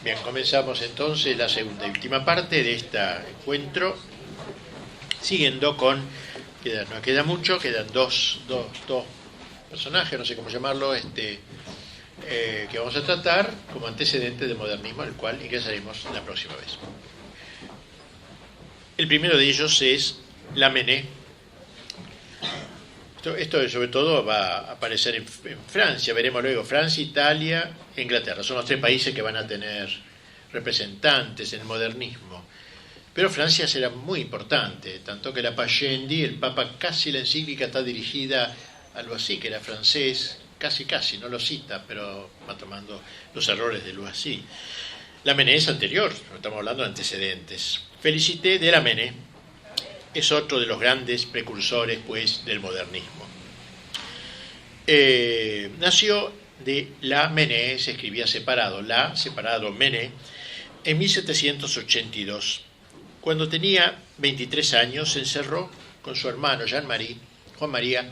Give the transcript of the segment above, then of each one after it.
Bien, comenzamos entonces la segunda y última parte de este encuentro, siguiendo con, no queda mucho, quedan dos personajes, no sé cómo llamarlo, que vamos a tratar como antecedente del modernismo, al cual ingresaremos la próxima vez. El primero de ellos es Lamennais. Esto sobre todo va a aparecer en Francia, veremos luego Francia, Italia e Inglaterra. Son los tres países que van a tener representantes en el modernismo. Pero Francia será muy importante, tanto que la Pascendi, el Papa, casi la encíclica está dirigida a Loisy, que era francés, casi, no lo cita, pero va tomando los errores de Loisy. Lamennais es anterior, estamos hablando de antecedentes. Félicité de Lamennais es otro de los grandes precursores, pues, del modernismo. Nació de Lamennais, se escribía separado, separado Mennais, en 1782. Cuando tenía 23 años, se encerró con su hermano Juan María,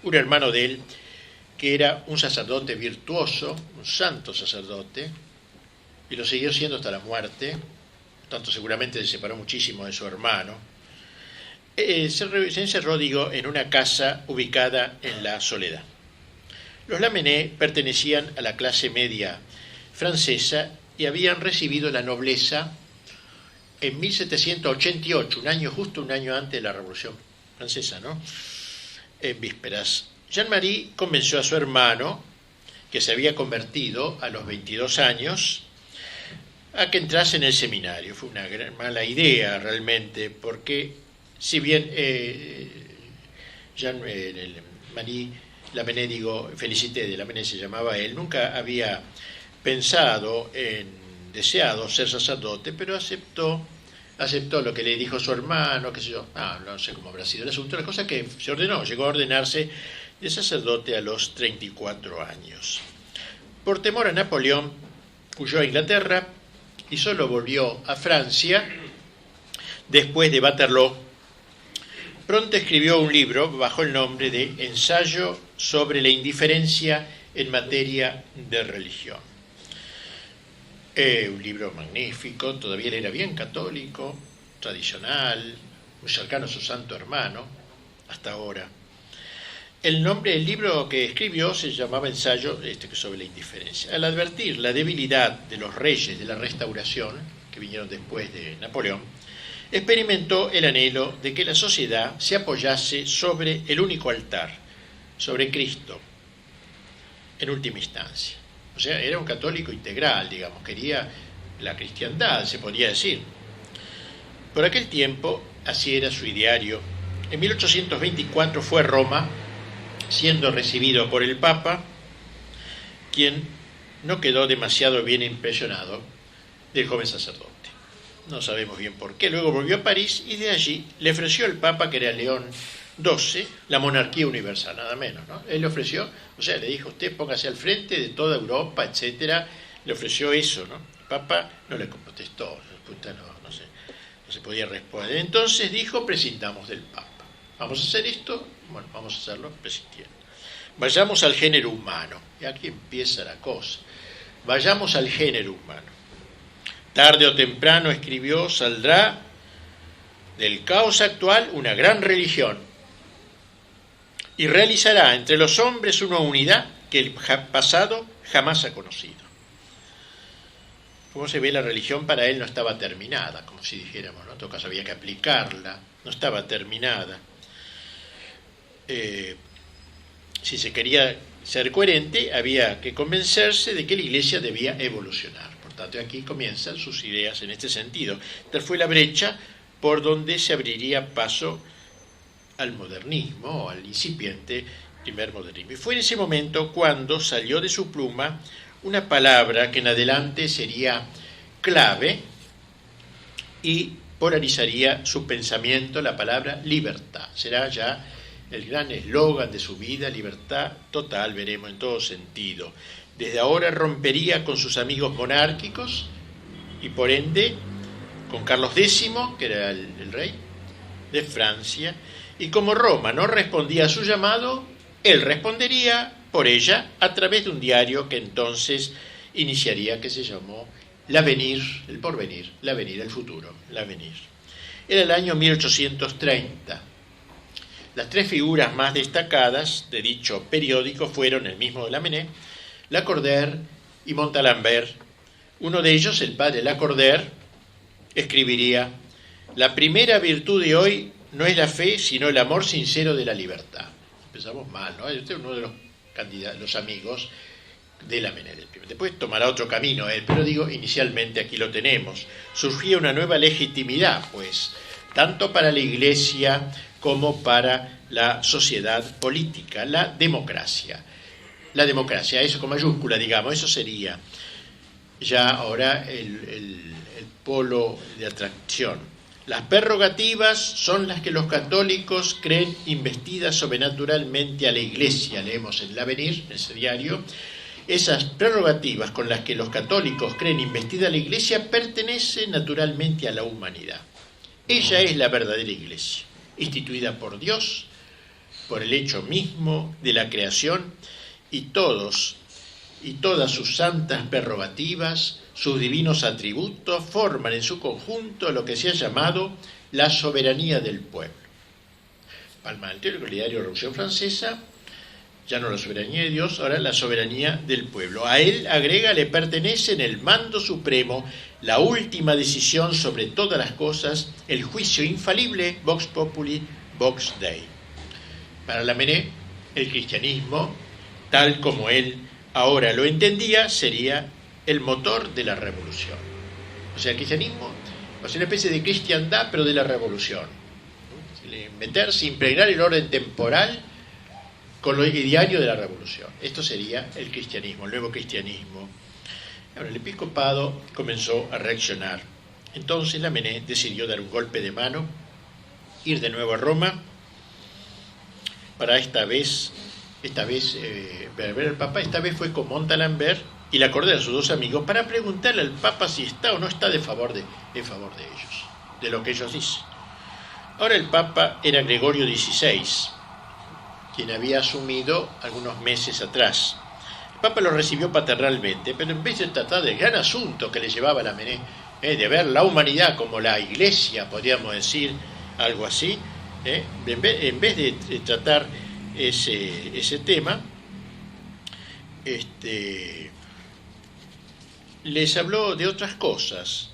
un hermano de él, que era un sacerdote virtuoso, un santo sacerdote, y lo siguió siendo hasta la muerte, tanto seguramente se separó muchísimo de su hermano. Se encerró, en una casa ubicada en la Soledad. Los Lamennais pertenecían a la clase media francesa y habían recibido la nobleza en 1788, justo un año antes de la Revolución Francesa, ¿no? En vísperas. Jean-Marie convenció a su hermano, que se había convertido a los 22 años, a que entrase en el seminario. Fue una gran mala idea realmente, porque si bien Jean-Marie Lamennais, Félicité de Lamennais se llamaba él, nunca había deseado ser sacerdote, pero aceptó lo que le dijo su hermano, qué sé yo, no sé cómo habrá sido el asunto, la cosa que se ordenó, llegó a ordenarse de sacerdote a los 34 años. Por temor a Napoleón, huyó a Inglaterra y solo volvió a Francia después de Waterloo. Pronto escribió un libro bajo el nombre de Ensayo sobre la indiferencia en materia de religión. Un libro magnífico, todavía él era bien católico, tradicional, muy cercano a su santo hermano, hasta ahora. El nombre del libro que escribió se llamaba Ensayo sobre la indiferencia. Al advertir la debilidad de los reyes de la Restauración, que vinieron después de Napoleón, experimentó el anhelo de que la sociedad se apoyase sobre el único altar, sobre Cristo, en última instancia. O sea, era un católico integral, quería la cristiandad, se podía decir. Por aquel tiempo, así era su ideario. En 1824 fue a Roma, siendo recibido por el Papa, quien no quedó demasiado bien impresionado del joven sacerdote. No sabemos bien por qué. Luego volvió a París y de allí le ofreció al Papa, que era León XII, la monarquía universal, nada menos, ¿no? Él le ofreció, le dijo, usted póngase al frente de toda Europa, etcétera. Le ofreció eso, ¿no? El Papa no le contestó, no se podía responder. Entonces dijo, prescindamos del Papa. ¿Vamos a hacer esto? Bueno, vamos a hacerlo prescindiendo. Vayamos al género humano. Y aquí empieza la cosa. Vayamos al género humano. Tarde o temprano, escribió, saldrá del caos actual una gran religión y realizará entre los hombres una unidad que el pasado jamás ha conocido. Como se ve, la religión para él no estaba terminada, como si dijéramos, ¿no? En todo caso había que aplicarla, no estaba terminada. Si se quería ser coherente, había que convencerse de que la Iglesia debía evolucionar. Por tanto, aquí comienzan sus ideas en este sentido. Tal fue la brecha por donde se abriría paso al modernismo, o al incipiente primer modernismo. Y fue en ese momento cuando salió de su pluma una palabra que en adelante sería clave y polarizaría su pensamiento, la palabra libertad. Será ya el gran eslogan de su vida, libertad total, veremos en todo sentido. Desde ahora rompería con sus amigos monárquicos y por ende con Carlos X, que era el rey de Francia, y como Roma no respondía a su llamado, él respondería por ella a través de un diario que entonces iniciaría, que se llamó l'avenir, el porvenir, l'avenir, el futuro, l'avenir. Era el año 1830. Las tres figuras más destacadas de dicho periódico fueron el mismo de Lamennais, Lacordaire y Montalembert. Uno de ellos, el padre Lacordaire, escribiría: la primera virtud de hoy no es la fe, sino el amor sincero de la libertad. Empezamos mal, ¿no? Este es uno de los amigos de Lamennais. Después tomará otro camino él, pero digo, inicialmente aquí lo tenemos. Surgía una nueva legitimidad, pues, tanto para la Iglesia como para la sociedad política, la democracia. La democracia, eso con mayúscula, digamos, eso sería ya ahora el polo de atracción. Las prerrogativas son las que los católicos creen investidas sobrenaturalmente a la Iglesia, leemos en l'Avenir, en ese diario. Esas prerrogativas con las que los católicos creen investida a la Iglesia pertenecen naturalmente a la humanidad. Ella es la verdadera Iglesia, instituida por Dios, por el hecho mismo de la creación, y todas sus santas prerrogativas, sus divinos atributos, forman en su conjunto lo que se ha llamado la soberanía del pueblo. Palma del teórico, el diario Revolución Francesa, ya no la soberanía de Dios, ahora la soberanía del pueblo. A él, agrega, le pertenecen el mando supremo, la última decisión sobre todas las cosas, el juicio infalible, vox populi, vox dei. Para Lamennais, el cristianismo, tal como él ahora lo entendía, sería el motor de la revolución. O sea, el cristianismo es una especie de cristiandad, pero de la revolución. Meterse, impregnar el orden temporal con lo diario de la revolución. Esto sería el cristianismo, el nuevo cristianismo. Ahora, el episcopado comenzó a reaccionar. Entonces Lamennais decidió dar un golpe de mano, ir de nuevo a Roma, para esta vez ver al Papa. Esta vez fue con Montalembert y Lacordaire, sus dos amigos, para preguntarle al Papa si está o no está en favor de ellos, de lo que ellos dicen. Ahora el Papa era Gregorio XVI, quien había asumido algunos meses atrás. El Papa lo recibió paternalmente, pero en vez de tratar del gran asunto que le llevaba a Lamennais, de ver la humanidad como la Iglesia, podríamos decir, algo así, en vez de tratar ese tema, les habló de otras cosas.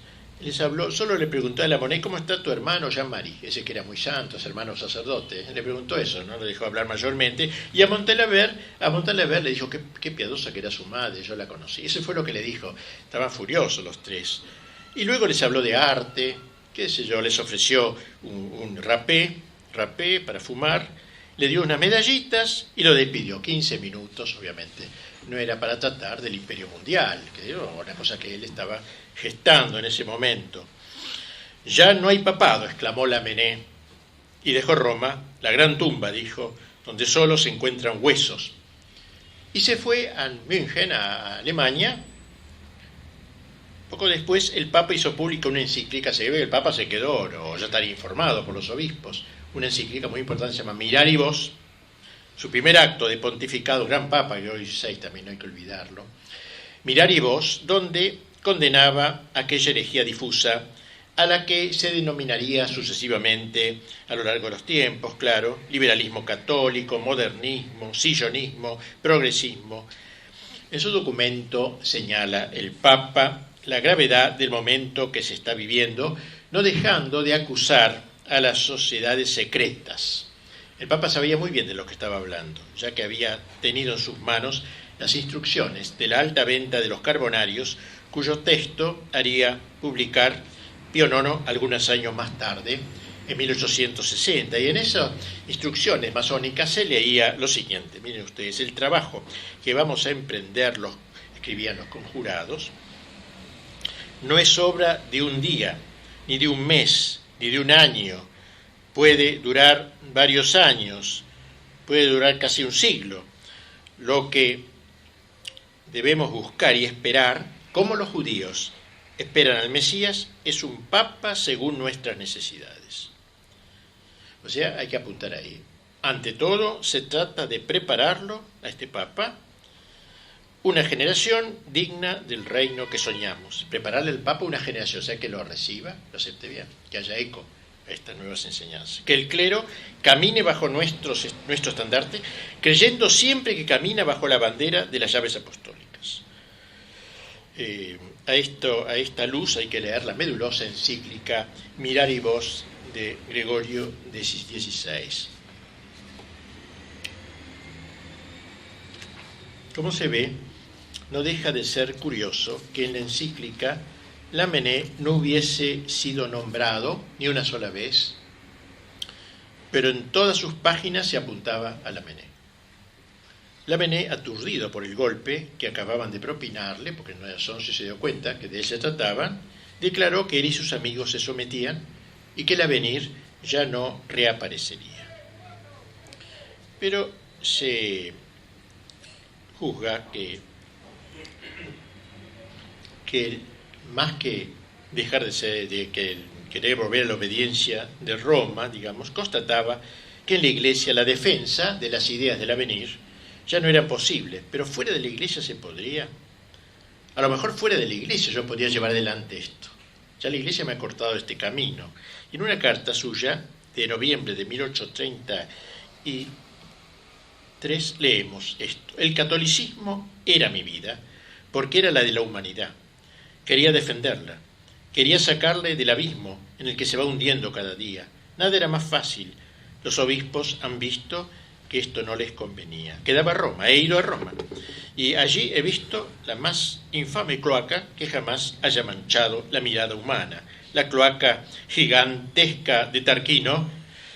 Solo le preguntó a Lamennais: ¿cómo está tu hermano Jean-Marie? Ese que era muy santo, ese hermano sacerdote. Le preguntó eso, no lo dejó hablar mayormente. Y a Montalembert le dijo qué piadosa que era su madre, yo la conocí. Eso fue lo que le dijo. Estaban furiosos los tres. Y luego les habló de arte, qué sé yo, les ofreció un rapé para fumar, le dio unas medallitas y lo despidió. 15 minutos, obviamente. No era para tratar del imperio mundial, que era una cosa que él estaba gestando en ese momento. Ya no hay papado, exclamó Lamennais, y dejó Roma, la gran tumba, dijo, donde solo se encuentran huesos. Y se fue a München, a Alemania. Poco después el Papa hizo pública una encíclica, se ve que el Papa se quedó, o ya estaría informado por los obispos, una encíclica muy importante, se llama Mirari Vos, su primer acto de pontificado, gran Papa, Gregorio XVI, también no hay que olvidarlo, Mirari Vos, donde condenaba aquella herejía difusa a la que se denominaría sucesivamente a lo largo de los tiempos, claro, liberalismo católico, modernismo, sillonismo, progresismo. En su documento señala el Papa la gravedad del momento que se está viviendo, no dejando de acusar a las sociedades secretas. El Papa sabía muy bien de lo que estaba hablando, ya que había tenido en sus manos las instrucciones de la alta venta de los carbonarios, cuyo texto haría publicar Pío IX algunos años más tarde, en 1860, y en esas instrucciones masónicas se leía lo siguiente: miren ustedes, el trabajo que vamos a emprender, escribían los conjurados, no es obra de un día, ni de un mes, ni de un año, puede durar varios años, puede durar casi un siglo. Lo que debemos buscar y esperar, como los judíos esperan al Mesías, es un papa según nuestras necesidades. O sea, hay que apuntar ahí. Ante todo, se trata de prepararlo, a este papa, una generación digna del reino que soñamos. Prepararle al Papa una generación, o sea, que lo reciba, lo acepte bien, que haya eco a estas nuevas enseñanzas. Que el clero camine bajo nuestro estandarte, creyendo siempre que camina bajo la bandera de las llaves apostólicas. A esta luz hay que leer la medulosa encíclica Miraribus de Gregorio XVI. Como se ve, no deja de ser curioso que en la encíclica Lamennais no hubiese sido nombrado ni una sola vez, pero en todas sus páginas se apuntaba a Lamennais. Lamennais, aturdido por el golpe que acababan de propinarle, porque en 911 se dio cuenta que de él se trataban, declaró que él y sus amigos se sometían y que el avenir ya no reaparecería. Pero se juzga que más que dejar de ser, de que querer volver a la obediencia de Roma, digamos, constataba que en la Iglesia la defensa de las ideas del avenir ya no era posible, pero fuera de la Iglesia se podría. A lo mejor fuera de la Iglesia yo podría llevar adelante esto. Ya la Iglesia me ha cortado este camino. Y en una carta suya de noviembre de 1833 leemos esto: el catolicismo era mi vida, porque era la de la humanidad. Quería defenderla, quería sacarle del abismo en el que se va hundiendo cada día. Nada era más fácil. Los obispos han visto que esto no les convenía. Quedaba Roma, he ido a Roma, y allí he visto la más infame cloaca que jamás haya manchado la mirada humana. La cloaca gigantesca de Tarquino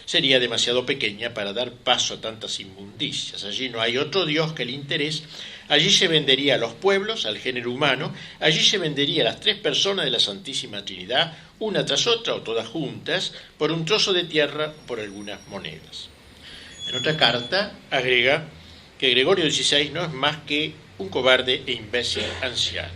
sería demasiado pequeña para dar paso a tantas inmundicias. Allí no hay otro Dios que el interés. Allí se vendería a los pueblos, al género humano. Allí se vendería a las tres personas de la Santísima Trinidad, una tras otra o todas juntas, por un trozo de tierra, por algunas monedas. En otra carta agrega que Gregorio XVI no es más que un cobarde e imbécil anciano,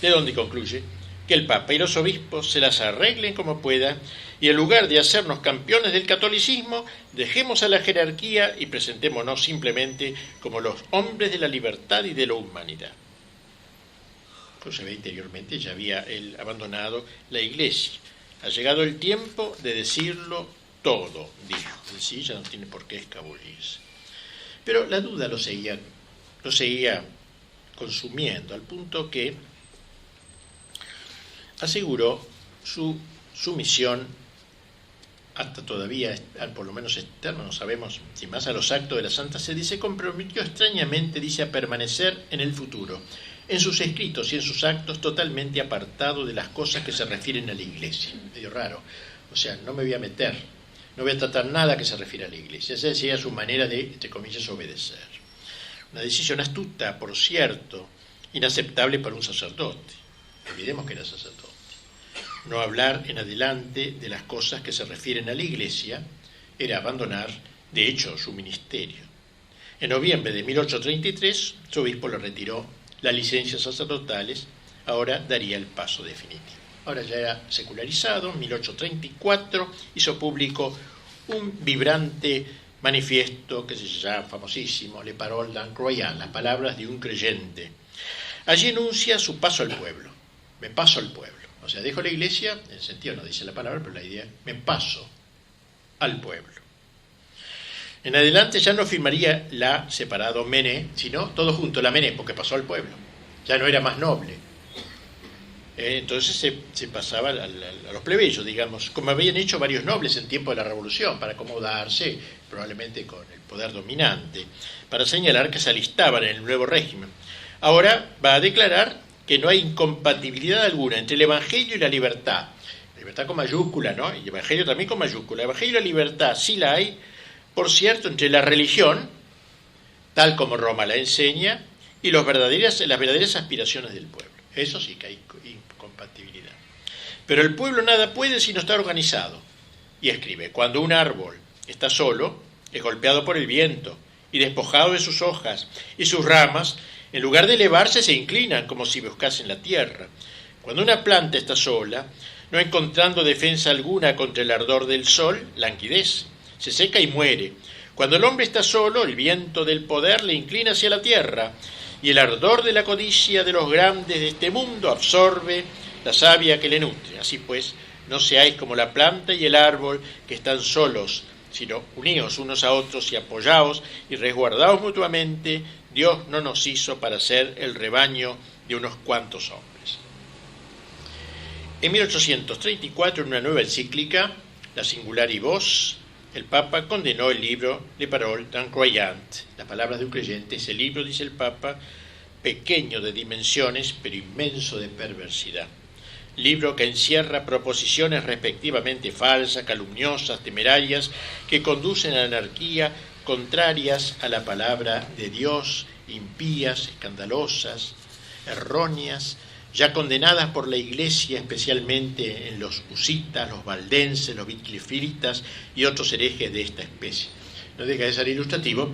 de donde concluye que el Papa y los obispos se las arreglen como puedan, y en lugar de hacernos campeones del catolicismo, dejemos a la jerarquía y presentémonos simplemente como los hombres de la libertad y de la humanidad. Como se ve interiormente, ya había él abandonado la Iglesia. Ha llegado el tiempo de decirlo todo, dijo. Sí, ya no tiene por qué escabullirse. Pero la duda lo seguía consumiendo, al punto que aseguró su misión hasta todavía, por lo menos externa, no sabemos si más a los actos de la Santa Sede, se comprometió extrañamente, dice, a permanecer en el futuro, en sus escritos y en sus actos, totalmente apartado de las cosas que se refieren a la Iglesia. Medio raro. O sea, no me voy a meter, no voy a tratar nada que se refiera a la Iglesia. Esa sería su manera de, entre comillas, obedecer. Una decisión astuta, por cierto, inaceptable para un sacerdote. Olvidemos que era sacerdote. No hablar en adelante de las cosas que se refieren a la Iglesia era abandonar, de hecho, su ministerio. En noviembre de 1833, su obispo le retiró las licencias sacerdotales, ahora daría el paso definitivo. Ahora ya era secularizado, en 1834 hizo público un vibrante manifiesto que se llama famosísimo, Le Paroles d'un Croyant, las palabras de un creyente. Allí enuncia su paso al pueblo. Me paso al pueblo. O sea, dejo la Iglesia, en el sentido no dice la palabra, pero la idea, me paso al pueblo. En adelante ya no firmaría la separado Mené, sino todo junto, la Mené, porque pasó al pueblo. Ya no era más noble. Entonces se pasaba a los plebeyos, digamos, como habían hecho varios nobles en tiempo de la Revolución, para acomodarse probablemente con el poder dominante, para señalar que se alistaban en el nuevo régimen. Ahora va a declarar que no hay incompatibilidad alguna entre el Evangelio y la libertad. La libertad con mayúscula, ¿no? Y el Evangelio también con mayúscula. El Evangelio y la libertad sí la hay, por cierto, entre la religión, tal como Roma la enseña, y las verdaderas aspiraciones del pueblo. Eso sí que hay incompatibilidad. Pero el pueblo nada puede si no está organizado. Y escribe, cuando un árbol está solo, es golpeado por el viento y despojado de sus hojas y sus ramas, en lugar de elevarse se inclinan como si buscasen la tierra. Cuando una planta está sola, no encontrando defensa alguna contra el ardor del sol, languidece, se seca y muere. Cuando el hombre está solo, el viento del poder le inclina hacia la tierra y el ardor de la codicia de los grandes de este mundo absorbe la savia que le nutre. Así pues, no seáis como la planta y el árbol que están solos, sino uníos unos a otros y apoyaos y resguardaos mutuamente. Dios no nos hizo para ser el rebaño de unos cuantos hombres. En 1834, en una nueva encíclica, La Singularibus, el Papa condenó el libro Les Paroles d'un Croyant. Las palabras de un creyente. Ese libro, dice el Papa, pequeño de dimensiones, pero inmenso de perversidad. Libro que encierra proposiciones respectivamente falsas, calumniosas, temerarias, que conducen a la anarquía, contrarias a la palabra de Dios, impías, escandalosas, erróneas, ya condenadas por la Iglesia, especialmente en los husitas, los valdenses, los vitrifilitas y otros herejes de esta especie. No deja de ser ilustrativo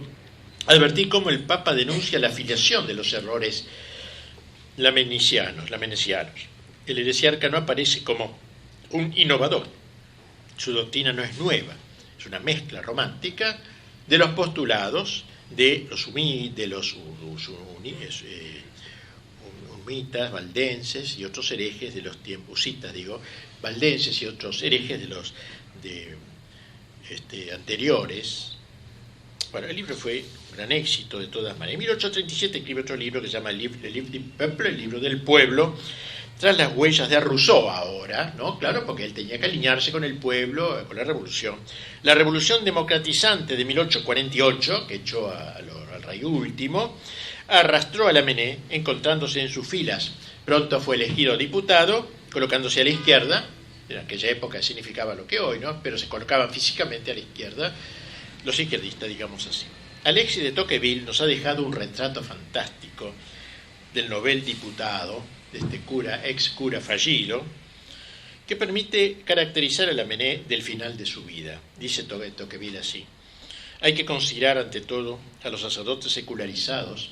advertir cómo el Papa denuncia la afiliación de los errores lamenianos. El heresiarca no aparece como un innovador. Su doctrina no es nueva, es una mezcla romántica de los postulados de los humitas, valdenses y otros herejes de los tiempos, valdenses y otros herejes de los anteriores. Bueno, el libro fue un gran éxito de todas maneras. En 1837 escribe otro libro que se llama El Livre du Peuple, el libro del pueblo, tras las huellas de Rousseau ahora, ¿no? Claro, porque él tenía que alinearse con el pueblo, con la revolución. La revolución democratizante de 1848, que echó al rey último, arrastró a Lamennais, encontrándose en sus filas. Pronto fue elegido diputado, colocándose a la izquierda. En aquella época significaba lo que hoy, ¿no? Pero se colocaban físicamente a la izquierda, los izquierdistas, digamos así. Alexis de Tocqueville nos ha dejado un retrato fantástico del novel diputado, de este ex cura fallido, que permite caracterizar a Lamennais del final de su vida. Dice Tocqueville así: hay que considerar ante todo a los sacerdotes secularizados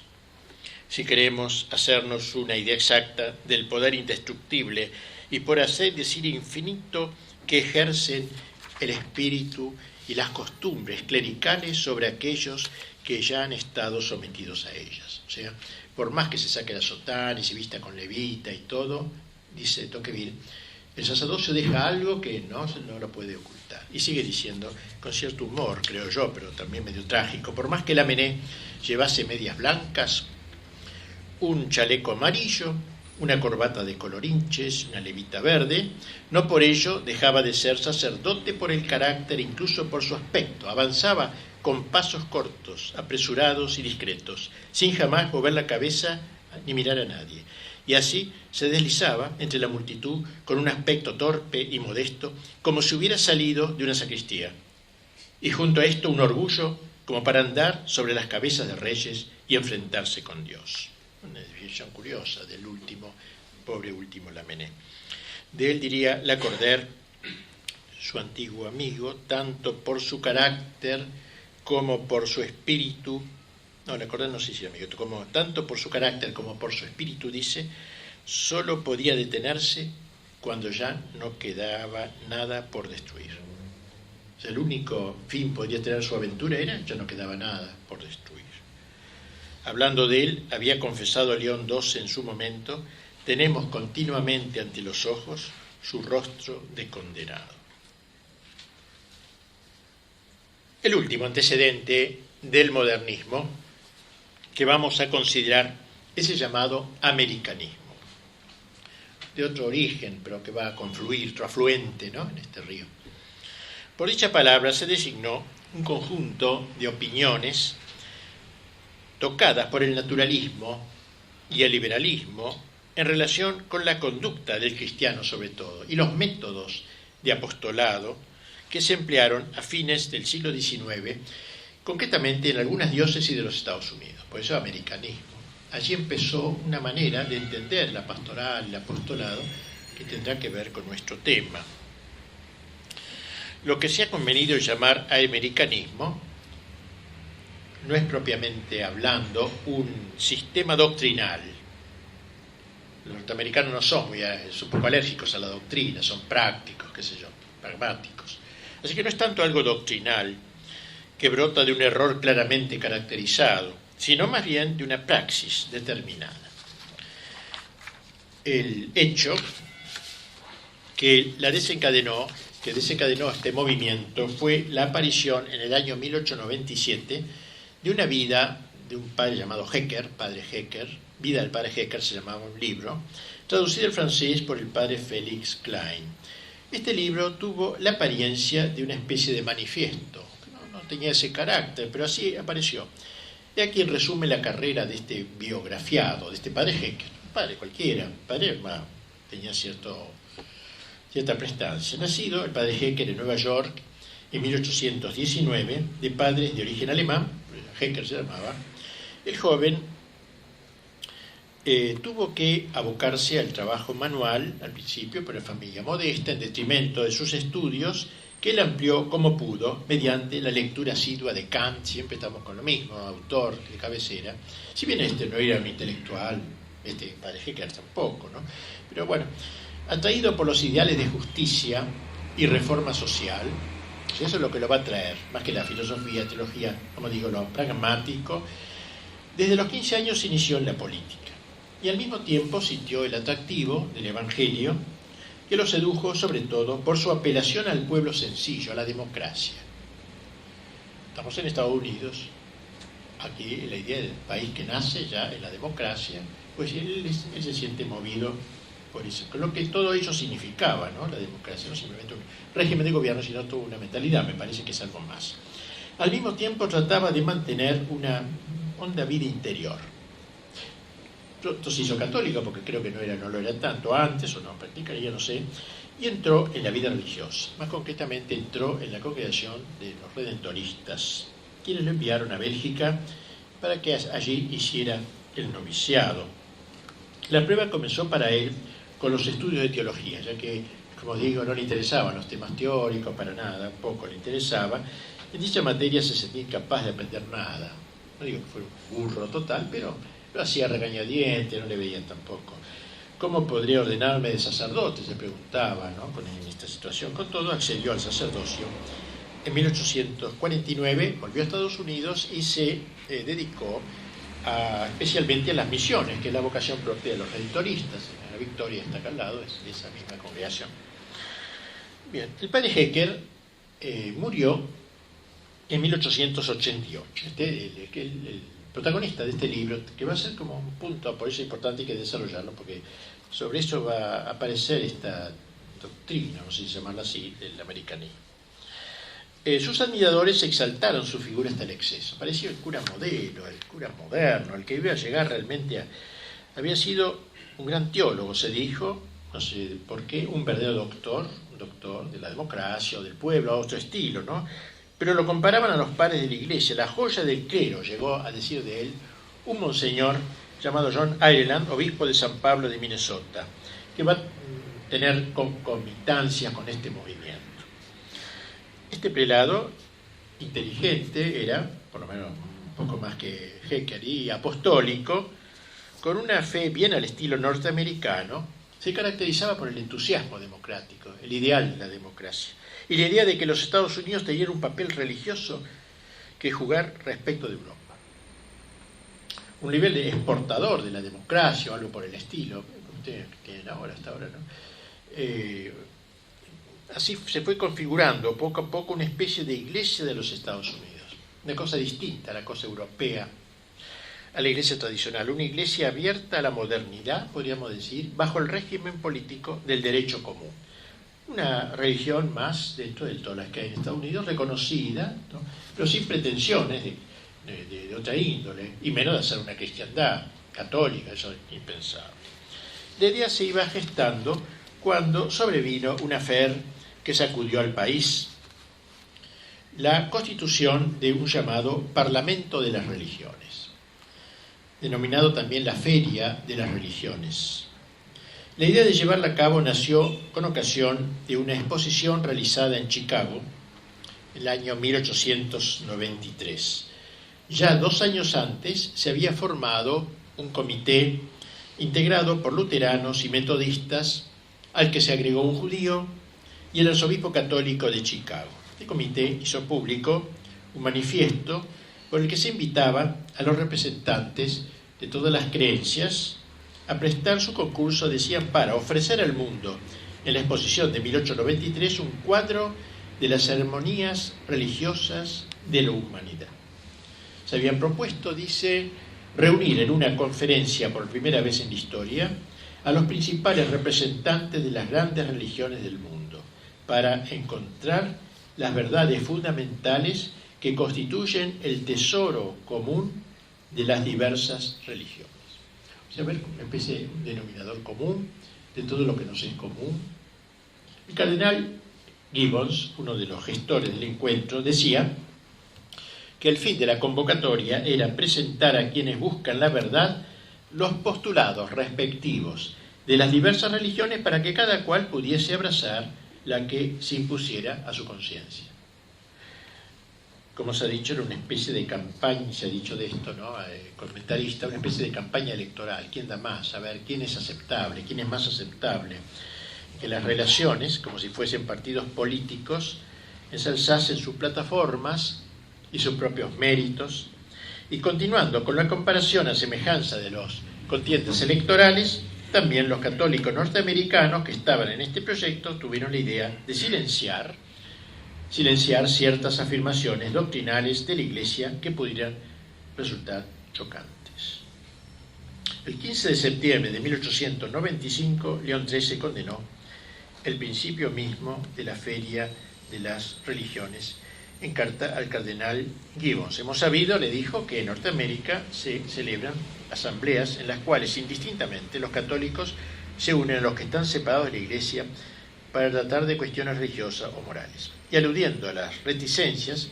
si queremos hacernos una idea exacta del poder indestructible y por así decir infinito que ejercen el espíritu y las costumbres clericales sobre aquellos que ya han estado sometidos a ellas. O sea, por más que se saque la sotana y se vista con levita y todo, dice Tocqueville, el sacerdocio deja algo que no lo puede ocultar. Y sigue diciendo, con cierto humor, creo yo, pero también medio trágico, por más que Lamennais llevase medias blancas, un chaleco amarillo, una corbata de colorinches, una levita verde, no por ello dejaba de ser sacerdote por el carácter, incluso por su aspecto. Avanzaba con pasos cortos, apresurados y discretos, sin jamás mover la cabeza ni mirar a nadie. Y así se deslizaba entre la multitud con un aspecto torpe y modesto, como si hubiera salido de una sacristía. Y junto a esto un orgullo como para andar sobre las cabezas de reyes y enfrentarse con Dios. Una definición curiosa del pobre último Lamennais. De él diría Lacordaire, su antiguo amigo, tanto por su carácter como por su espíritu, Lacordaire no sé si era amigo, tanto por su carácter como por su espíritu, dice, solo podía detenerse cuando ya no quedaba nada por destruir. O sea, el único fin podría tener su aventura era, ya no quedaba nada por destruir. Hablando de él, había confesado León XII en su momento, tenemos continuamente ante los ojos su rostro de condenado. El último antecedente del modernismo que vamos a considerar es el llamado americanismo, de otro origen, pero que va a confluir, otro afluente, ¿no?, en este río. Por dicha palabra se designó un conjunto de opiniones tocadas por el naturalismo y el liberalismo en relación con la conducta del cristiano sobre todo, y los métodos de apostolado que se emplearon a fines del siglo XIX, concretamente en algunas diócesis de los Estados Unidos, por eso americanismo. Allí empezó una manera de entender la pastoral, el apostolado, que tendrá que ver con nuestro tema. Lo que se ha convenido llamar americanismo no es propiamente hablando un sistema doctrinal. Los norteamericanos no son un poco alérgicos a la doctrina, son prácticos, pragmáticos. Así que no es tanto algo doctrinal que brota de un error claramente caracterizado, sino más bien de una praxis determinada. El hecho que desencadenó este movimiento fue la aparición en el año 1897 de una vida de un padre llamado Hecker, padre Hecker, Vida del padre Hecker se llamaba un libro, traducido al francés por el padre Félix Klein. Este libro tuvo la apariencia de una especie de manifiesto, no tenía ese carácter, pero así apareció. Y aquí resume la carrera de este biografiado, de este padre Hecker, un padre cualquiera, un padre tenía cierta prestancia. Nacido el padre Hecker en Nueva York en 1819, de padres de origen alemán, Hecker se llamaba, el joven tuvo que abocarse al trabajo manual al principio por la familia modesta, en detrimento de sus estudios, que él amplió como pudo mediante la lectura asidua de Kant. Siempre estamos con lo mismo, autor de cabecera, si bien este no era un intelectual, este padre Hecker tampoco, ¿no? Pero bueno, atraído por los ideales de justicia y reforma social, eso es lo que lo va a traer, más que la filosofía, teología, como digo, lo pragmático. Desde los 15 años se inició en la política y al mismo tiempo sintió el atractivo del Evangelio, que lo sedujo sobre todo por su apelación al pueblo sencillo, a la democracia. Estamos en Estados Unidos, aquí la idea del país que nace ya en la democracia, pues él se siente movido por eso, con lo que todo ello significaba, ¿no? La democracia, no simplemente un régimen de gobierno, sino toda una mentalidad, me parece que es algo más. Al mismo tiempo trataba de mantener una honda vida interior. Pronto se hizo católico, porque creo que no lo era tanto antes, o no practicaría, no sé, y entró en la vida religiosa. Más concretamente entró en la congregación de los redentoristas, quienes lo enviaron a Bélgica para que allí hiciera el noviciado. La prueba comenzó para él con los estudios de teología, ya que, como digo, no le interesaban los temas teóricos para nada, poco le interesaba. En dicha materia se sentía incapaz de aprender nada. No digo que fuera un burro total, pero lo hacía regañadiente, no le veían tampoco. ¿Cómo podría ordenarme de sacerdote?, se preguntaba, ¿no?, en esta situación. Con todo, accedió al sacerdocio. En 1849 volvió a Estados Unidos y se dedicó especialmente a las misiones, que es la vocación propia de los redentoristas. La Victoria está acá al lado, es esa misma congregación. Bien, el padre Hecker murió en 1888. El protagonista de este libro, que va a ser como un punto, por eso es importante que desarrollarlo, porque sobre eso va a aparecer esta doctrina, no sé si llamarla así, del americanismo. Sus admiradores exaltaron su figura hasta el exceso. Parecía el cura modelo, el cura moderno, el que iba a llegar realmente había sido un gran teólogo, se dijo, no sé por qué, un verdadero doctor de la democracia o del pueblo, a otro estilo, ¿no? Pero lo comparaban a los padres de la iglesia, la joya del clero, llegó a decir de él un monseñor llamado John Ireland, obispo de San Pablo de Minnesota, que va a tener concomitancia con este movimiento. Este prelado, inteligente, era, por lo menos un poco más que Hecker, y apostólico, con una fe bien al estilo norteamericano, se caracterizaba por el entusiasmo democrático, el ideal de la democracia, y la idea de que los Estados Unidos tenían un papel religioso que jugar respecto de Europa. Un nivel de exportador de la democracia o algo por el estilo, ustedes tienen hasta ahora, ¿no? Así se fue configurando poco a poco una especie de iglesia de los Estados Unidos, una cosa distinta a la cosa europea, a la iglesia tradicional, una iglesia abierta a la modernidad, podríamos decir, bajo el régimen político del derecho común. Una religión más dentro de todas las que hay en Estados Unidos, reconocida, ¿no?, pero sin pretensiones de otra índole, y menos de hacer una cristiandad católica, eso es impensable. La idea se iba gestando cuando sobrevino una afer que sacudió al país, la constitución de un llamado Parlamento de las Religiones, denominado también la Feria de las Religiones. La idea de llevarla a cabo nació con ocasión de una exposición realizada en Chicago en el año 1893. Ya 2 años antes se había formado un comité integrado por luteranos y metodistas, al que se agregó un judío y el arzobispo católico de Chicago. Este comité hizo público un manifiesto por el que se invitaba a los representantes de todas las creencias a prestar su concurso, decían, para ofrecer al mundo en la exposición de 1893 un cuadro de las armonías religiosas de la humanidad. Se habían propuesto, dice, reunir en una conferencia por primera vez en la historia a los principales representantes de las grandes religiones del mundo para encontrar las verdades fundamentales que constituyen el tesoro común de las diversas religiones. O sea, ver una especie de denominador común de todo lo que nos es común. El cardenal Gibbons, uno de los gestores del encuentro, decía que el fin de la convocatoria era presentar a quienes buscan la verdad los postulados respectivos de las diversas religiones para que cada cual pudiese abrazar la que se impusiera a su conciencia. Como se ha dicho, era una especie de campaña, se ha dicho de esto, ¿no? Comentarista, una especie de campaña electoral. ¿Quién da más? A ver, ¿quién es aceptable? ¿Quién es más aceptable? Que las relaciones, como si fuesen partidos políticos, ensalzasen sus plataformas y sus propios méritos. Y continuando con la comparación a semejanza de los contiendas electorales, también los católicos norteamericanos que estaban en este proyecto tuvieron la idea de silenciar ciertas afirmaciones doctrinales de la Iglesia que pudieran resultar chocantes. El 15 de septiembre de 1895, León XIII condenó el principio mismo de la Feria de las Religiones en carta al cardenal Gibbons. Hemos sabido, le dijo, que en Norteamérica se celebran asambleas en las cuales indistintamente los católicos se unen a los que están separados de la Iglesia para tratar de cuestiones religiosas o morales. Y aludiendo a las reticencias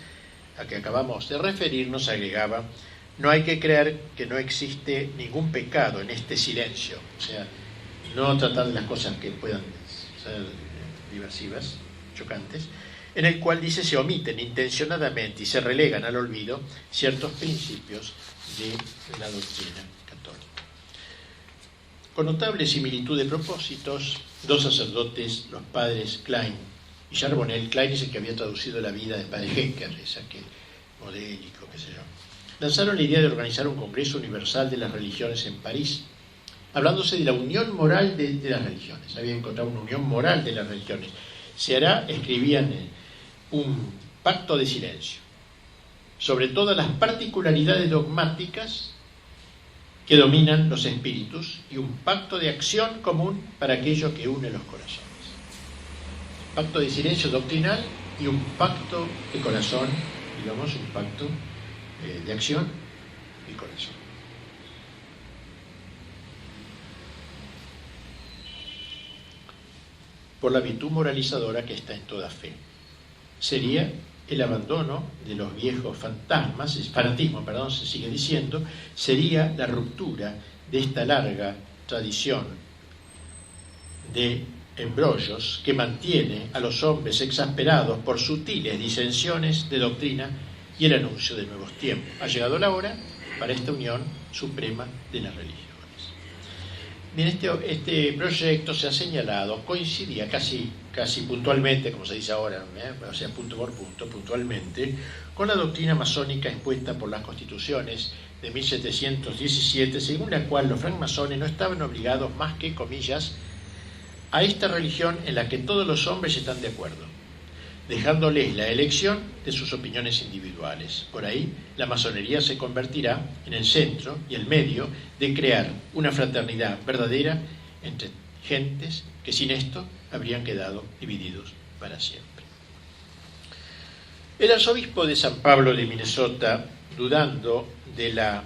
a que acabamos de referirnos, agregaba: no hay que creer que no existe ningún pecado en este silencio, o sea, no tratar de las cosas que puedan ser diversivas, chocantes, en el cual, dice, se omiten intencionadamente y se relegan al olvido ciertos principios de la doctrina católica. Con notable similitud de propósitos, dos sacerdotes, los padres Klein y Charbonnel, Klein es el que había traducido la vida del padre Hecker, es aquel modélico, qué sé yo, lanzaron la idea de organizar un Congreso Universal de las Religiones en París, hablándose de la unión moral de las religiones. Habían encontrado una unión moral de las religiones. Se hará, escribían, un pacto de silencio sobre todas las particularidades dogmáticas que dominan los espíritus y un pacto de acción común para aquello que une los corazones. Pacto de silencio doctrinal y un pacto de corazón, digamos, un pacto de acción y corazón. Por la virtud moralizadora que está en toda fe. Sería el abandono de los viejos fanatismo, se sigue diciendo, sería la ruptura de esta larga tradición de embrollos que mantiene a los hombres exasperados por sutiles disensiones de doctrina y el anuncio de nuevos tiempos. Ha llegado la hora para esta unión suprema de las religiones. Bien, este proyecto se ha señalado, coincidía casi puntualmente, como se dice ahora, o sea, punto por punto, puntualmente, con la doctrina masónica expuesta por las constituciones de 1717, según la cual los francmasones no estaban obligados más que, comillas, a esta religión en la que todos los hombres están de acuerdo, dejándoles la elección de sus opiniones individuales. Por ahí, la masonería se convertirá en el centro y el medio de crear una fraternidad verdadera entre gentes que sin esto habrían quedado divididos para siempre. El arzobispo de San Pablo de Minnesota, dudando de la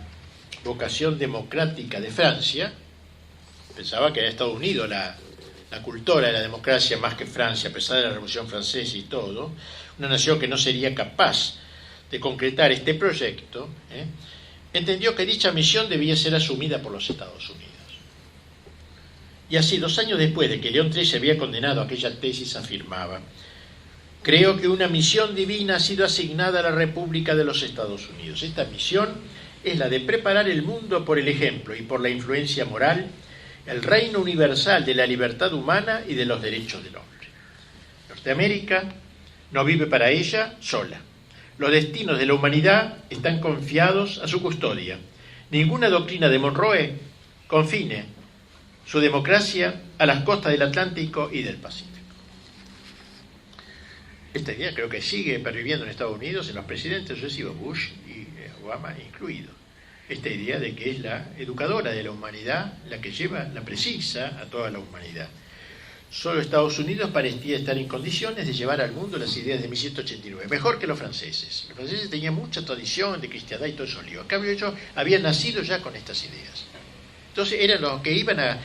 vocación democrática de Francia, pensaba que había Estado Unido la cultora de la democracia más que Francia, a pesar de la Revolución Francesa y todo, una nación que no sería capaz de concretar este proyecto, entendió que dicha misión debía ser asumida por los Estados Unidos. Y así, 2 años después de que León XIII había condenado aquella tesis, afirmaba: creo que una misión divina ha sido asignada a la República de los Estados Unidos. Esta misión es la de preparar el mundo por el ejemplo y por la influencia moral, el reino universal de la libertad humana y de los derechos del hombre. Norteamérica no vive para ella sola. Los destinos de la humanidad están confiados a su custodia. Ninguna doctrina de Monroe confine su democracia a las costas del Atlántico y del Pacífico. Esta idea creo que sigue perviviendo en Estados Unidos en los presidentes sucesivos, Bush y Obama incluido. Esta idea de que es la educadora de la humanidad, la que lleva, la precisa a toda la humanidad. Solo Estados Unidos parecía estar en condiciones de llevar al mundo las ideas de 1789, mejor que los franceses. Los franceses tenían mucha tradición de cristiandad y todo eso lío. En cambio ellos habían nacido ya con estas ideas. Entonces eran los que iban a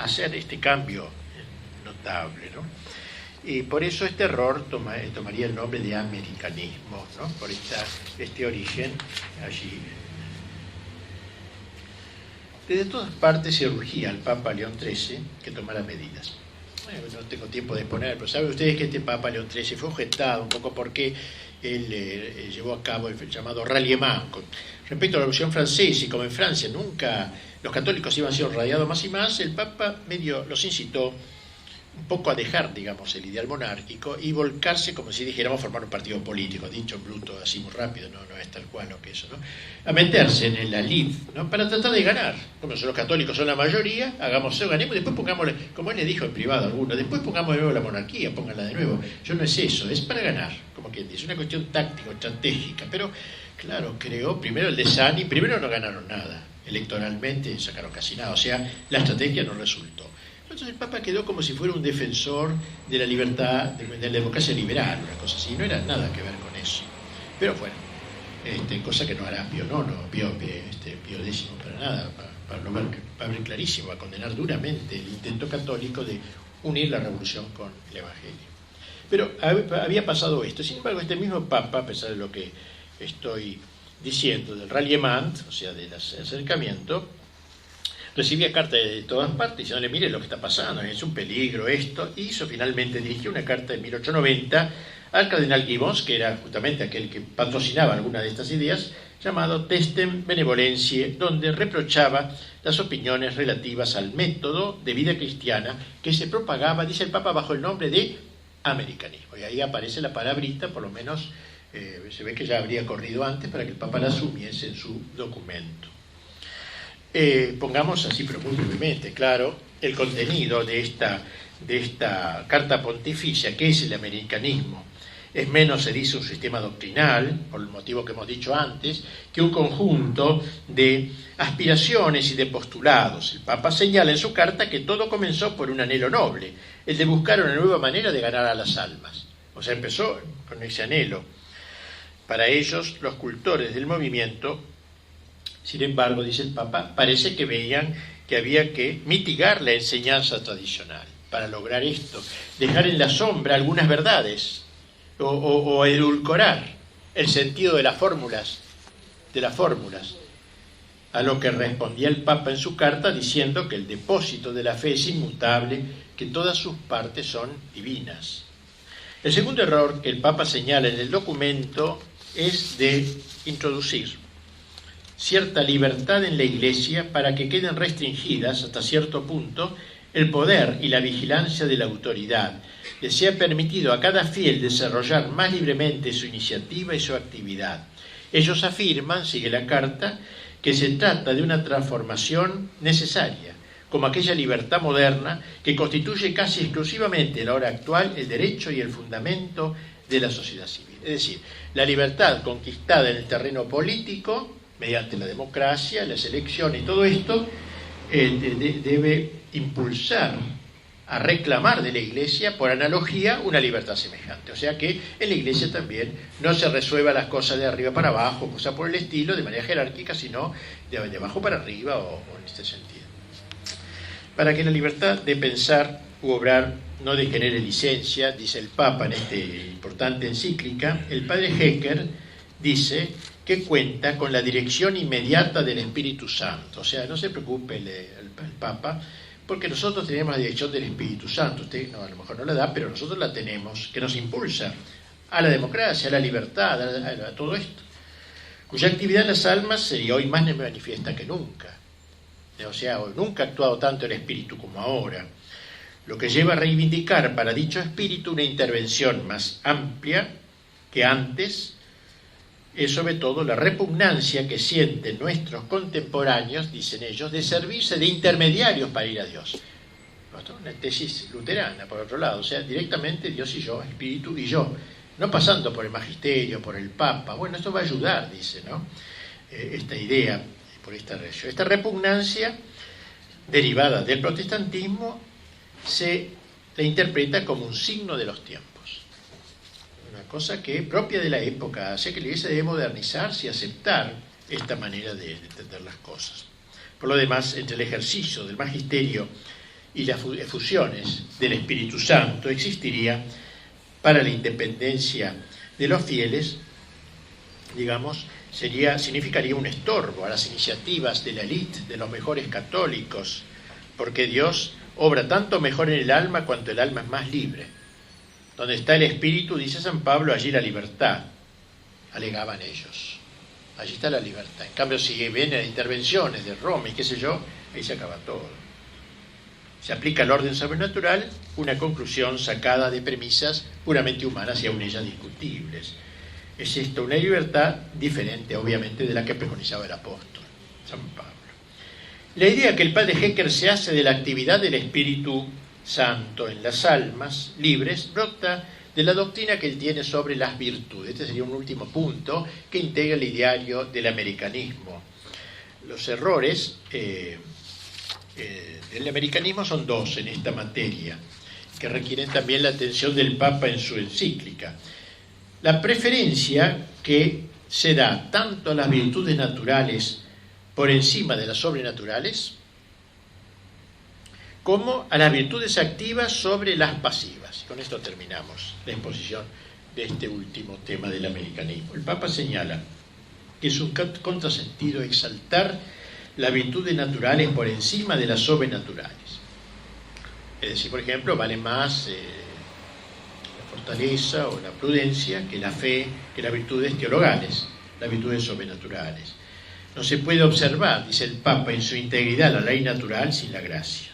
hacer este cambio notable, ¿no? Y por eso este error tomaría el nombre de americanismo, ¿no? Por este origen allí. Desde todas partes se urgía al Papa León XIII que tomara medidas. No tengo tiempo de exponer, pero ¿saben ustedes que este Papa León XIII fue objetado un poco porque él llevó a cabo el llamado ralliement respecto a la Revolución Francesa, y como en Francia nunca los católicos iban siendo radiados más y más, el Papa medio los incitó un poco a dejar, digamos, el ideal monárquico y volcarse, como si dijéramos, formar un partido político, dicho en bruto, así muy rápido, no es tal cual lo que eso, ¿no? A meterse en la lid, ¿no? Para tratar de ganar. Como los católicos son la mayoría, hagamos eso, ganemos, después pongámosle, como él le dijo en privado a alguno, después pongamos de nuevo la monarquía, pónganla de nuevo. Yo no es eso, es para ganar, como quien dice, una cuestión táctica, estratégica, pero claro, creó primero el desánimo, primero no ganaron nada, electoralmente sacaron casi nada, o sea, la estrategia no resultó. Entonces el Papa quedó como si fuera un defensor de la libertad, de la democracia liberal, una cosa así, no era nada que ver con eso. Pero bueno, cosa que no hará Pío X para nada, para ver clarísimo, va a condenar duramente el intento católico de unir la revolución con el Evangelio. Pero había pasado esto. Sin embargo, este mismo Papa, a pesar de lo que estoy diciendo del ralliement, o sea, del acercamiento, recibía cartas de todas partes diciéndole, mire lo que está pasando, es un peligro esto, y finalmente dirigió una carta de 1890 al cardenal Gibbons, que era justamente aquel que patrocinaba algunas de estas ideas, llamado Testem Benevolentiae, donde reprochaba las opiniones relativas al método de vida cristiana que se propagaba, dice el Papa, bajo el nombre de americanismo. Y ahí aparece la palabrita, por lo menos se ve que ya habría corrido antes para que el Papa la asumiese en su documento. Pongamos así, pero muy brevemente, claro, el contenido de esta carta pontificia, que es el americanismo. Es menos, se dice, un sistema doctrinal, por el motivo que hemos dicho antes, que un conjunto de aspiraciones y de postulados. El Papa señala en su carta que todo comenzó por un anhelo noble, el de buscar una nueva manera de ganar a las almas. O sea, empezó con ese anhelo. Para ellos, los cultores del movimiento, sin embargo, dice el Papa, parece que veían que había que mitigar la enseñanza tradicional. Para lograr esto, dejar en la sombra algunas verdades o edulcorar el sentido de las fórmulas, a lo que respondía el Papa en su carta diciendo que el depósito de la fe es inmutable, que todas sus partes son divinas. El segundo error que el Papa señala en el documento es de introducir cierta libertad en la Iglesia para que queden restringidas hasta cierto punto el poder y la vigilancia de la autoridad, le sea permitido a cada fiel desarrollar más libremente su iniciativa y su actividad. Ellos afirman, sigue la carta, que se trata de una transformación necesaria, como aquella libertad moderna que constituye casi exclusivamente en la hora actual el derecho y el fundamento de la sociedad civil. Es decir, la libertad conquistada en el terreno político, mediante la democracia, las elecciones y todo esto, debe impulsar a reclamar de la Iglesia, por analogía, una libertad semejante. O sea que en la Iglesia también no se resuelvan las cosas de arriba para abajo, cosas por el estilo, de manera jerárquica, sino de abajo para arriba o en este sentido. Para que la libertad de pensar u obrar no degenere licencia, dice el Papa en esta importante encíclica, el padre Hecker dice que cuenta con la dirección inmediata del Espíritu Santo. O sea, no se preocupe el Papa, porque nosotros tenemos la dirección del Espíritu Santo. Usted a lo mejor no la da, pero nosotros la tenemos, que nos impulsa a la democracia, a la libertad, a todo esto, cuya actividad en las almas sería hoy más manifiesta que nunca. O sea, nunca ha actuado tanto el Espíritu como ahora, lo que lleva a reivindicar para dicho Espíritu una intervención más amplia que antes, es sobre todo la repugnancia que sienten nuestros contemporáneos, dicen ellos, de servirse de intermediarios para ir a Dios. Esto es una tesis luterana, por otro lado, o sea, directamente Dios y yo, Espíritu y yo, no pasando por el magisterio, por el Papa. Bueno, esto va a ayudar, dice, ¿no? Esta idea, por esta región. Esta repugnancia derivada del protestantismo se la interpreta como un signo de los tiempos. Una cosa que propia de la época hace que la Iglesia debe modernizarse y aceptar esta manera de entender las cosas. Por lo demás, entre el ejercicio del magisterio y las efusiones del Espíritu Santo existiría para la independencia de los fieles, digamos, significaría un estorbo a las iniciativas de la élite, de los mejores católicos, porque Dios obra tanto mejor en el alma cuanto el alma es más libre. Donde está el espíritu, dice San Pablo, allí la libertad, alegaban ellos. Allí está la libertad. En cambio, si ven las intervenciones de Roma y qué sé yo, ahí se acaba todo. Se aplica al orden sobrenatural una conclusión sacada de premisas puramente humanas y aún ellas discutibles. Es esto una libertad diferente, obviamente, de la que preconizaba el apóstol, San Pablo. La idea que el padre Hecker se hace de la actividad del Espíritu Santo en las almas libres brota de la doctrina que él tiene sobre las virtudes. Este sería un último punto que integra el ideario del americanismo. Los errores del americanismo son dos en esta materia, que requieren también la atención del Papa en su encíclica. La preferencia que se da tanto a las virtudes naturales por encima de las sobrenaturales, como a las virtudes activas sobre las pasivas. Con esto terminamos la exposición de este último tema del americanismo. El Papa señala que es un contrasentido exaltar las virtudes naturales por encima de las sobrenaturales. Es decir, por ejemplo, vale más la fortaleza o la prudencia que la fe, que las virtudes teologales, las virtudes sobrenaturales. No se puede observar, dice el Papa, en su integridad la ley natural sin la gracia.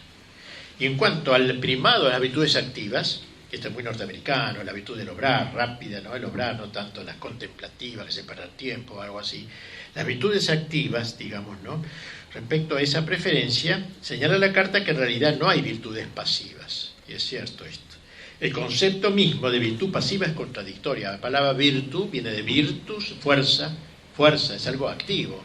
Y en cuanto al primado de las virtudes activas, que esto es muy norteamericano, la virtud del obrar, rápida, ¿no? El obrar, no tanto las contemplativas, que separar tiempo o algo así. Las virtudes activas, digamos, ¿no? Respecto a esa preferencia, señala la carta que en realidad no hay virtudes pasivas. Y es cierto esto. El concepto mismo de virtud pasiva es contradictoria. La palabra virtud viene de virtus, fuerza. Fuerza es algo activo.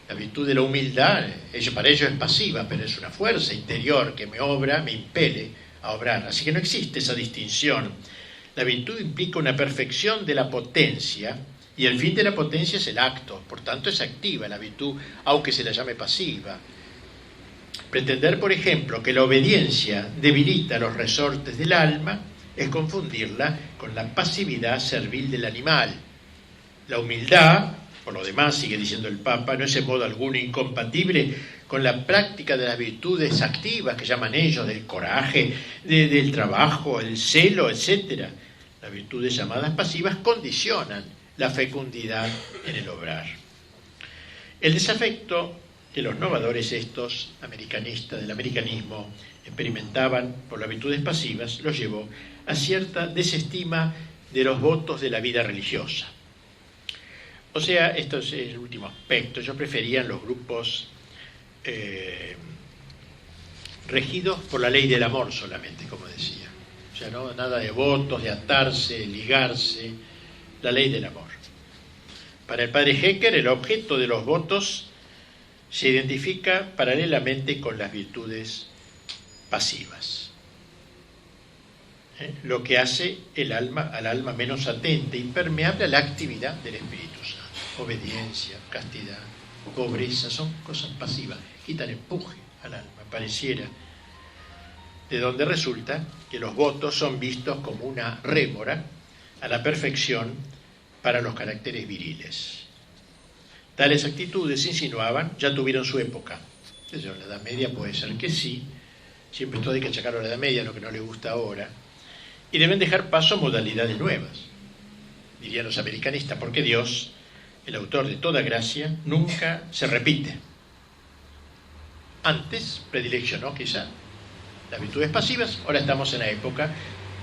La virtud de la humildad, para ello es pasiva, pero es una fuerza interior que me obra, me impele a obrar. Así que no existe esa distinción. La virtud implica una perfección de la potencia, y el fin de la potencia es el acto. Por tanto, es activa la virtud, aunque se la llame pasiva. Pretender, por ejemplo, que la obediencia debilita los resortes del alma es confundirla con la pasividad servil del animal. La humildad, por lo demás, sigue diciendo el Papa, no es en modo alguno incompatible con la práctica de las virtudes activas que llaman ellos, del coraje, del trabajo, el celo, etc. Las virtudes llamadas pasivas condicionan la fecundidad en el obrar. El desafecto que los novadores estos, americanistas del americanismo, experimentaban por las virtudes pasivas, los llevó a cierta desestima de los votos de la vida religiosa. O sea, esto es el último aspecto. Yo prefería los grupos regidos por la ley del amor solamente, como decía. O sea, no nada de votos, de atarse, ligarse, la ley del amor. Para el padre Hecker, el objeto de los votos se identifica paralelamente con las virtudes pasivas. Lo que hace al alma menos atenta, impermeable a la actividad del Espíritu Santo. Obediencia, castidad, pobreza, son cosas pasivas, quitan empuje al alma, pareciera, de donde resulta que los votos son vistos como una rémora a la perfección para los caracteres viriles. Tales actitudes, insinuaban, ya tuvieron su época. En la Edad Media puede ser que sí, siempre todo hay que achacarlo a la Edad Media, lo que no le gusta ahora, y deben dejar paso a modalidades nuevas, dirían los americanistas, porque Dios, el autor de toda gracia, nunca se repite. Antes predileccionó quizá las virtudes pasivas, ahora estamos en la época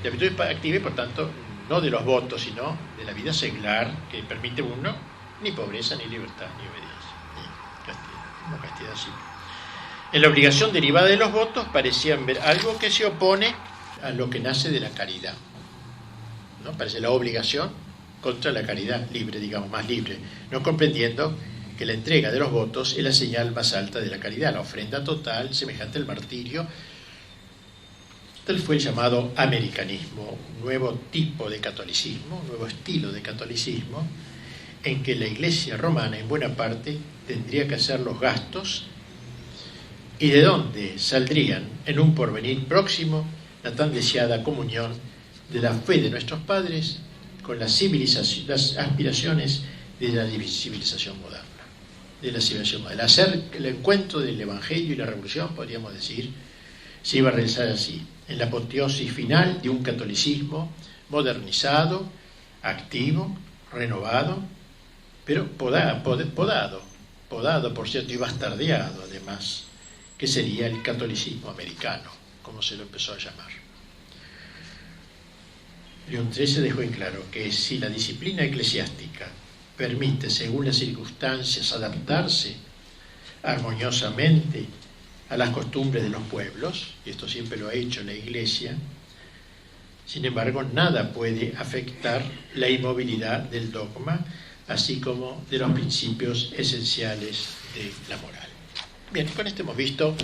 de las virtudes activas, por tanto, no de los votos, sino de la vida seglar que permite uno ni pobreza, ni libertad, ni obediencia, ni castidad, no castidad simple. En la obligación derivada de los votos parecían ver algo que se opone a lo que nace de la caridad, ¿no? Parece la obligación contra la caridad libre, digamos, más libre, no comprendiendo que la entrega de los votos es la señal más alta de la caridad, la ofrenda total, semejante al martirio. Tal fue el llamado americanismo, un nuevo tipo de catolicismo, un nuevo estilo de catolicismo, en que la Iglesia romana, en buena parte, tendría que hacer los gastos, y de donde saldrían, en un porvenir próximo, la tan deseada comunión de la fe de nuestros padres con las aspiraciones de la civilización moderna. Hacer el encuentro del Evangelio y la Revolución, podríamos decir, se iba a realizar así, en la apoteosis final de un catolicismo modernizado, activo, renovado, pero podado, por cierto, y bastardeado además, que sería el catolicismo americano, como se lo empezó a llamar. León XIII dejó en claro que si la disciplina eclesiástica permite, según las circunstancias, adaptarse armoniosamente a las costumbres de los pueblos, y esto siempre lo ha hecho la Iglesia, sin embargo, nada puede afectar la inmovilidad del dogma, así como de los principios esenciales de la moral. Bien, con esto hemos visto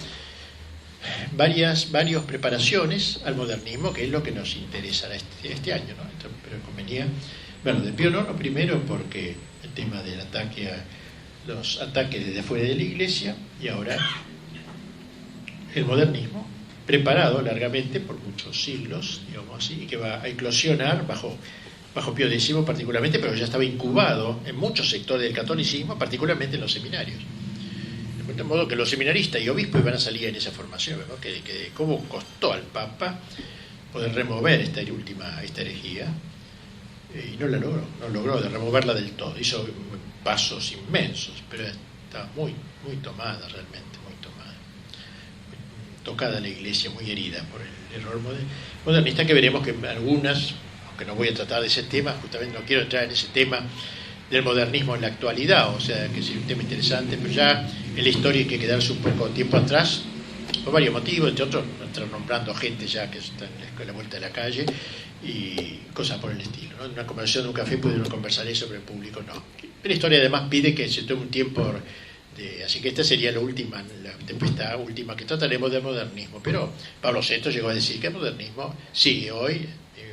varias preparaciones al modernismo, que es lo que nos interesa este año, ¿no? Pero convenía, bueno, de Pío IX primero porque el tema del ataque a los ataques desde afuera de la Iglesia, y ahora el modernismo, preparado largamente por muchos siglos, digamos así, y que va a eclosionar bajo Pío X particularmente, pero ya estaba incubado en muchos sectores del catolicismo, particularmente en los seminarios. De modo que los seminaristas y obispos van a salir en esa formación, ¿no? que cómo costó al Papa poder remover esta herejía, y no logró de removerla del todo. Hizo pasos inmensos, pero estaba muy tomada, realmente muy tomada, muy tocada la Iglesia, muy herida por el error modernista, que veremos que algunas, aunque no voy a tratar de ese tema, justamente no quiero entrar en ese tema del modernismo en la actualidad, o sea, que es un tema interesante, pero ya en la historia hay que quedarse un poco tiempo atrás, por varios motivos, entre otros, estar nombrando gente ya que está en la vuelta de la calle y cosas por el estilo, ¿no? En una conversación de un café puede uno conversar eso, pero en público no. Pero la historia además pide que se tome un tiempo, así que esta sería la última que trataremos del modernismo, pero Pablo VI llegó a decir que el modernismo sigue hoy.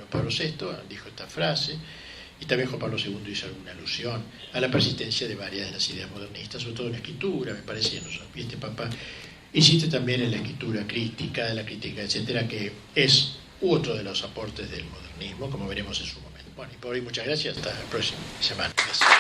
Pablo VI dijo esta frase, y también Juan Pablo II hizo alguna alusión a la persistencia de varias de las ideas modernistas, sobre todo en la escritura, me parece, y este Papa insiste también en la escritura crítica, de la crítica, etcétera, que es otro de los aportes del modernismo, como veremos en su momento. Bueno, y por hoy muchas gracias, hasta la próxima semana. Gracias.